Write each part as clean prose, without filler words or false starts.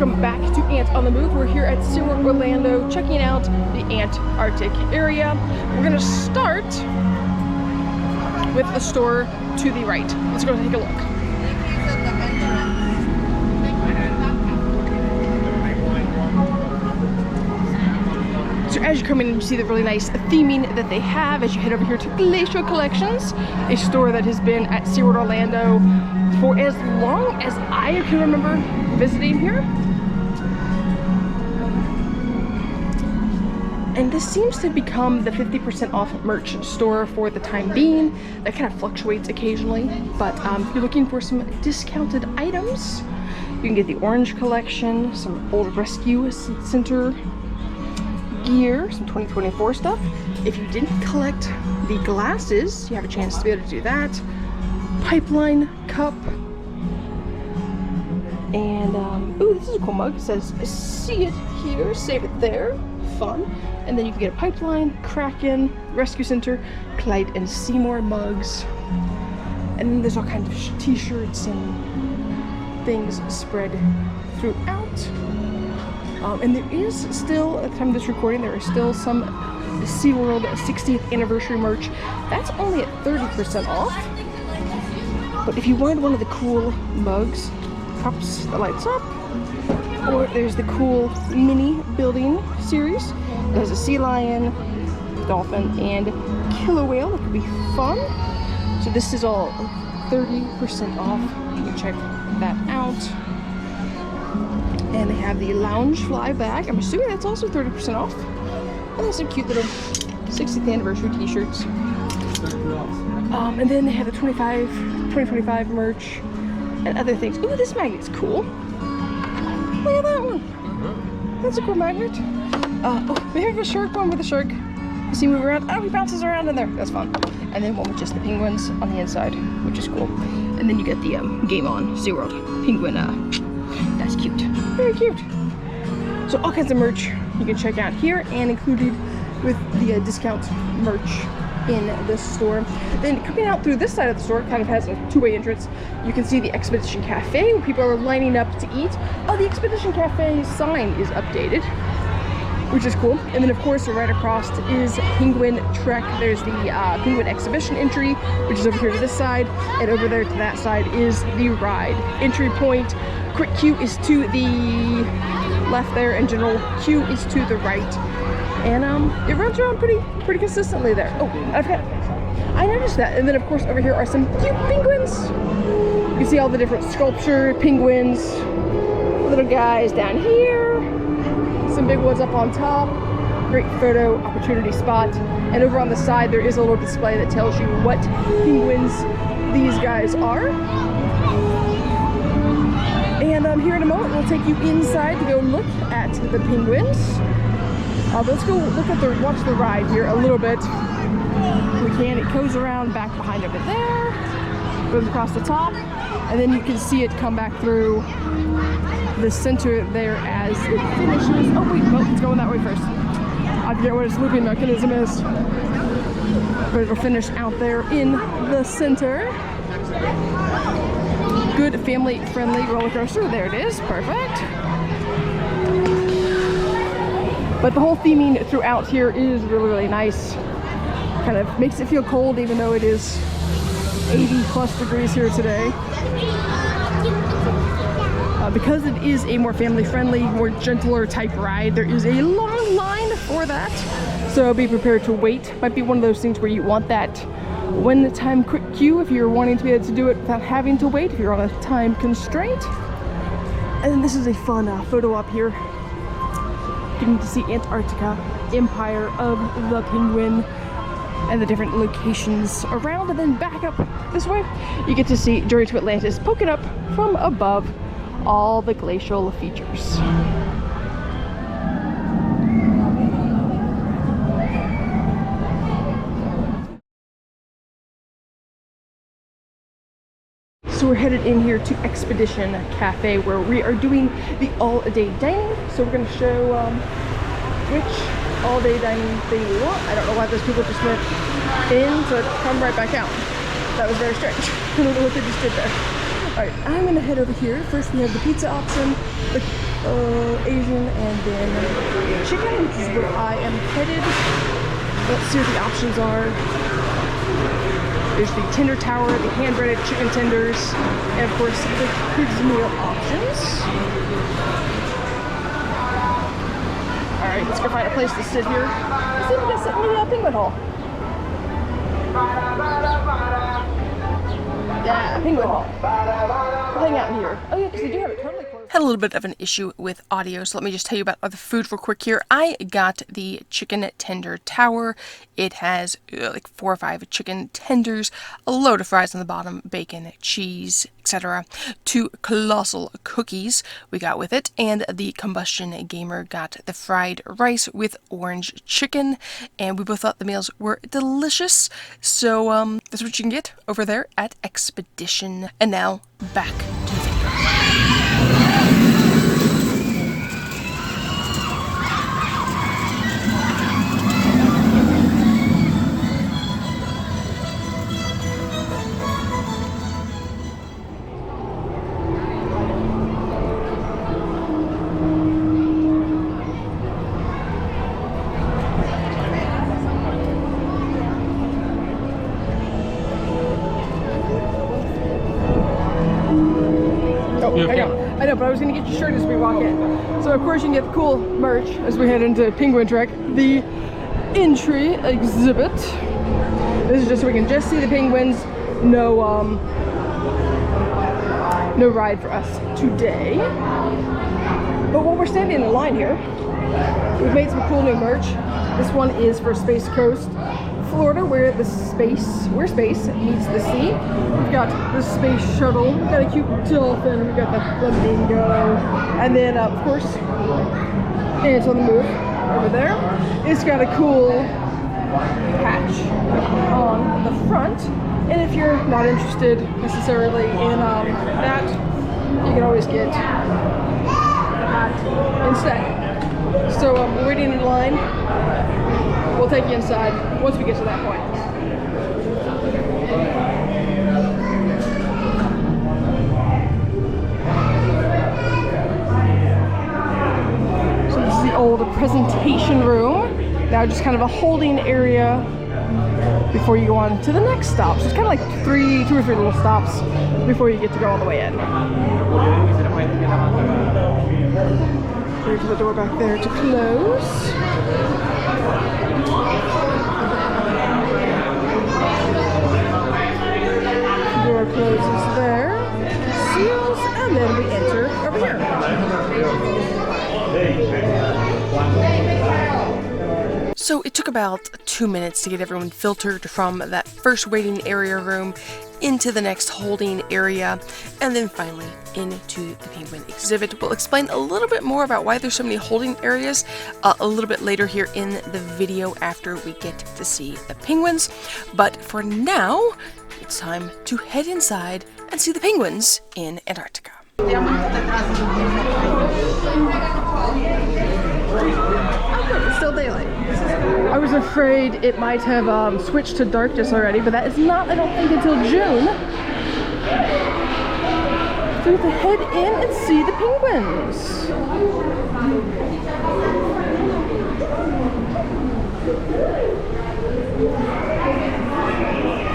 Welcome back to Ant on the Move. We're here at SeaWorld Orlando checking out the Antarctic area. We're gonna start with the store to the right. Let's go take a look. So as you come in, you see the really nice theming that they have as you head over here to Glacial Collections, a store that has been at SeaWorld Orlando for as long as I can remember visiting here. And this seems to become the 50% off merch store for the time being. That kind of fluctuates occasionally, but if you're looking for some discounted items, you can get the orange collection, some old rescue center gear, some 2024 stuff. If you didn't collect the glasses, you have a chance to be able to do that. Pipeline cup. And ooh, this is a cool mug. It says "See it here, save it there." Fun. And then you can get a Pipeline, Kraken, Rescue Center, Clyde and Seymour mugs. And then there's all kinds of t-shirts and things spread throughout. And there is still, at the time of this recording, there is still some SeaWorld 60th anniversary merch. That's only at 30% off. But if you wanted one of the cool mugs, cups that lights up, or there's the cool mini building series. There's a sea lion, dolphin, and killer whale. That could be fun. So this is all 30% off. You can check that out. And they have the lounge fly bag. I'm assuming that's also 30% off. And there's some cute little 60th anniversary t-shirts. And then they have the 2025 merch and other things. Ooh, this magnet's cool. Look at that one. That's a cool magnet. Oh, we have a shark one with a shark. You see him move around? Oh, he bounces around in there. That's fun. And then one with just the penguins on the inside, which is cool. And then you get the Game On SeaWorld penguin. That's cute. Very cute. So all kinds of merch you can check out here, and included with the discount merch in this store. Then coming out through this side of the store, kind of has a two-way entrance. You can see the Expedition Cafe where people are lining up to eat. Oh, the Expedition Cafe sign is updated, which is cool. And then of course right across is Penguin Trek. There's the Penguin Exhibition entry, which is over here to this side, and over there to that side is the ride entry point. Quick Queue is to the left there, and General Queue is to the right. And it runs around pretty consistently there. Oh, I noticed that. And then of course over here are some cute penguins. You can see all the different sculpture penguins, little guys down here, some big ones up on top. Great photo opportunity spot. And over on the side there is a little display that tells you what penguins these guys are. And here in a moment we'll take you inside to go look at the penguins. Let's go watch the ride here a little bit. We can. It goes around back behind over there, goes across the top, and then you can see it come back through the center there as it finishes. Oh wait, no, it's going that way first. I forget what its looping mechanism is, but it'll finish out there in the center. Good family-friendly roller coaster. There it is. Perfect. But the whole theming throughout here is really nice. Kind of makes it feel cold even though it is 80 plus degrees here today. Because it is a more family-friendly, more gentler type ride, there is a long line for that. So be prepared to wait. Might be one of those things where you want that when the time quick queue if you're wanting to be able to do it without having to wait, if you're on a time constraint. And then this is a fun photo op here. Getting to see Antarctica, Empire of the Penguin, and the different locations around. And then back up this way, you get to see Journey to Atlantis poking up from above all the glacial features. So we're headed in here to Expedition Cafe where we are doing the all-day dining. So we're going to show which all-day dining thing we want. I don't know why those people just went in to come right back out. That was very strange. I don't know what they just did there. Alright, I'm going to head over here. First we have the pizza option, the Asian, and then chicken, which is where I am headed. Let's see what the options are. There's the tender tower, the hand-breaded chicken tenders, and of course the kids meal options. Alright, let's go find a place to sit here. Let's see if we can sit in the penguin hall. Yeah, penguin hall. We'll hang out in here. Oh yeah, because they do have it totally closed. Had a little bit of an issue with audio, so let me just tell you about the food real quick here. I got the chicken tender tower. It has like 4 or 5 chicken tenders, a load of fries on the bottom, bacon, cheese, etc. 2 colossal cookies we got with it, and the Combustion Gamer got the fried rice with orange chicken, and we both thought the meals were delicious. So that's what you can get over there at Expedition. And now back to the video. I know, but I was going to get your shirt as we walk in. So of course you can get the cool merch as we head into Penguin Trek. The entry exhibit. This is just so we can just see the penguins. No, no ride for us today. But while we're standing in line here, we've made some cool new merch. This one is for Space Coast, Florida, where space meets the sea. We've got the space shuttle, we've got a cute dolphin, we've got the flamingo, and then of course, it's on the move over there. It's got a cool patch on the front, and if you're not interested necessarily in that, you can always get the hat instead. So we're waiting in line. We'll take you inside once we get to that point. So this is the old presentation room. Now just kind of a holding area before you go on to the next stop. So it's kind of like 2 or 3 little stops before you get to go all the way in. There's the door back there to close. Door closes there, seals, and then we enter over here. So it took about 2 minutes to get everyone filtered from that first waiting area room into the next holding area, and then finally into the penguin exhibit. We'll explain a little bit more about why there's so many holding areas a little bit later here in the video after we get to see the penguins. But for now, it's time to head inside and see the penguins in Antarctica. It's still daylight. I was afraid it might have switched to darkness already, but that is not, I don't think, until June. So we have to head in and see the penguins.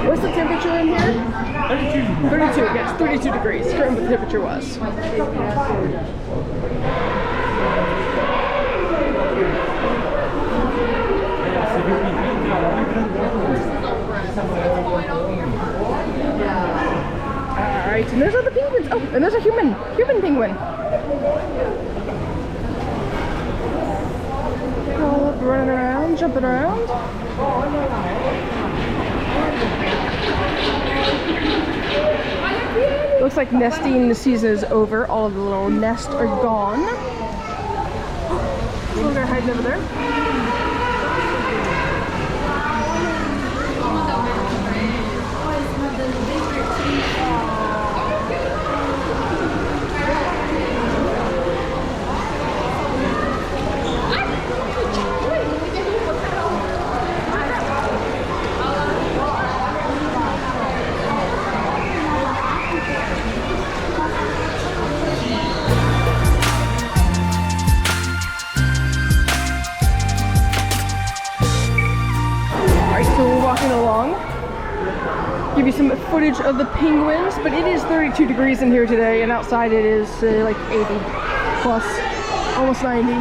What's the temperature in here? 32. 32, yes, 32 degrees. Current what the temperature was. Alright, and there's all the penguins. Oh, and there's a human penguin. All up, running around, jumping around. Looks like nesting season is over. All of the little nests are gone. So they're hiding over there. give you some footage of the penguins, but it is 32 degrees in here today, and outside it is like 80 plus, almost 90.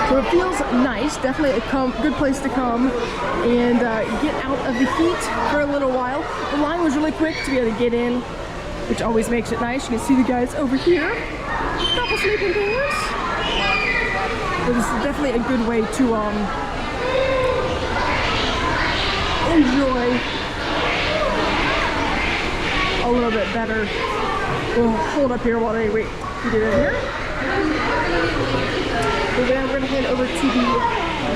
So it feels nice, definitely a good place to come and get out of the heat for a little while. The line was really quick to be able to get in, which always makes it nice. You can see the guys over here, a couple sleeping penguins. But this is definitely a good way to enjoy a little bit better. We'll hold up here while they wait to get in here. But then we're going to head over to the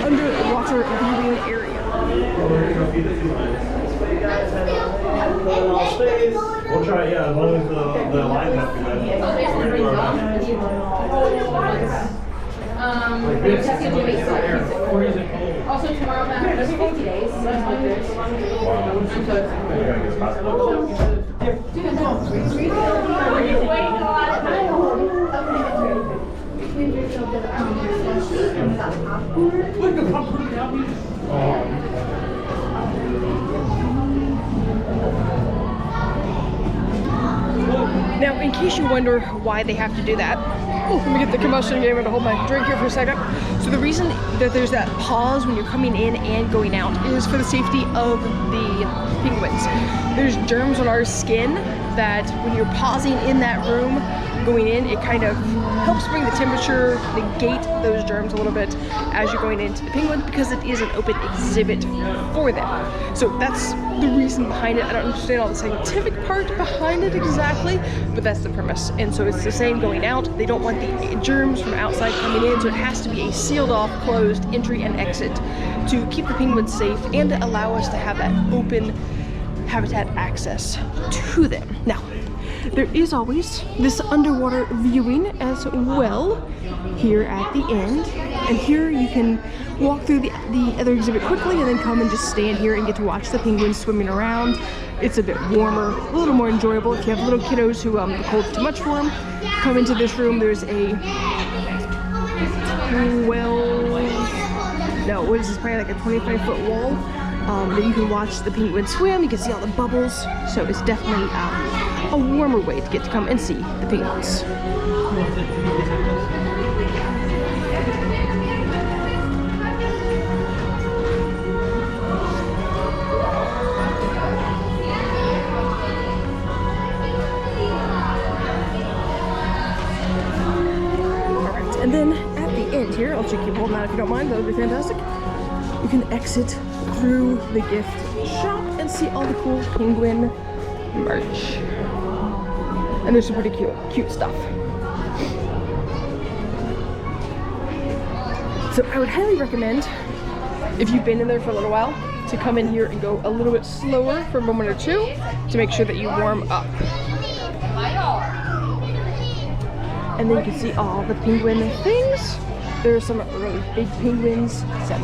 underwater viewing area. We'll try, yeah, as long as the line has to Also tomorrow, there's 50 days. Now, in case you wonder why they have to do that, let me get the combustion game and hold my drink here for a second. So the reason that there's that pause when you're coming in and going out is for the safety of the penguins. There's germs on our skin that when you're pausing in that room, going in, it kind of helps bring the temperature, negate those germs a little bit as you're going into the penguins, because it is an open exhibit for them. So that's the reason behind it. I don't understand all the scientific part behind it exactly, but that's the premise. And so it's the same going out. They don't want the germs from outside coming in, so it has to be a sealed off, closed entry and exit to keep the penguins safe and to allow us to have that open habitat access to them. Now, there is always this underwater viewing as well here at the end, and here you can walk through the other exhibit quickly and then come and just stand here and get to watch the penguins swimming around. It's a bit warmer, a little more enjoyable. If you have little kiddos who the cold's too much for them, come into this room. There's a probably like a 25-foot wall that you can watch the penguins swim. You can see all the bubbles, so it's definitely a warmer way to get to come and see the penguins. Alright, and then at the end here, I'll check you holding that if you don't mind, that would be fantastic. You can exit through the gift shop and see all the cool penguin merch. And there's some pretty cute stuff. So I would highly recommend, if you've been in there for a little while, to come in here and go a little bit slower for a moment or two to make sure that you warm up. And then you can see all the penguin things. There's some really big penguins, some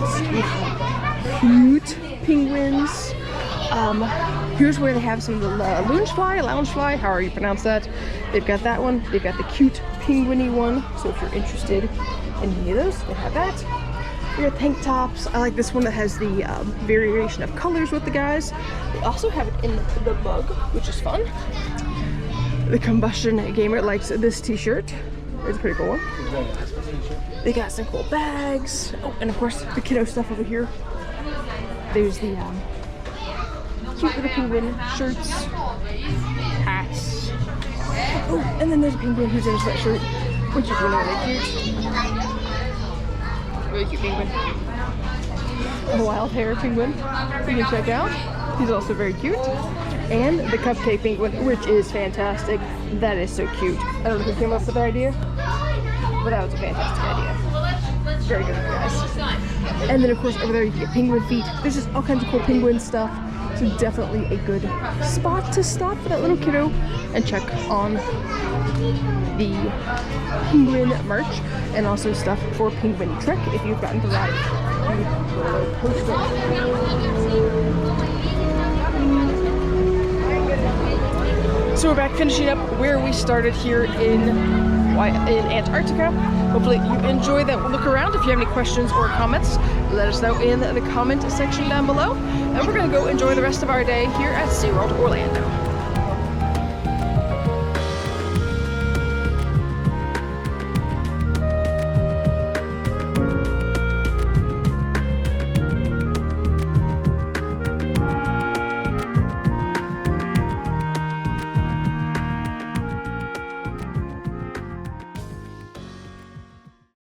cute penguins. Here's where they have some of the loungefly, however you pronounce that. They've got that one. They've got the cute penguin-y one. So if you're interested in any of those, they have that. We got tank tops. I like this one that has the variation of colors with the guys. They also have it in the mug, which is fun. The Combustion Gamer likes this t-shirt. It's a pretty cool one. They got some cool bags. Oh, and of course the kiddo stuff over here. There's the cute little penguin shirts, hats. Oh, and then there's a penguin who's in a sweatshirt, which is really cute. Really cute penguin. A wild hair penguin you can check out. He's also very cute. And the cupcake penguin, which is fantastic. That is so cute. I don't know who came up with that idea, but that was a fantastic idea. Very good, guys. And then of course over there you can get penguin feet. There's just all kinds of cool penguin stuff. So definitely a good spot to stop for that little kiddo and check on the penguin merch and also stuff for Penguin Trek if you've gotten to ride the roller coaster. So we're back finishing up where we started here in Antarctica. Hopefully you enjoy that look around. If you have any questions or comments, let us know in the comment section down below. And we're going to go enjoy the rest of our day here at SeaWorld Orlando.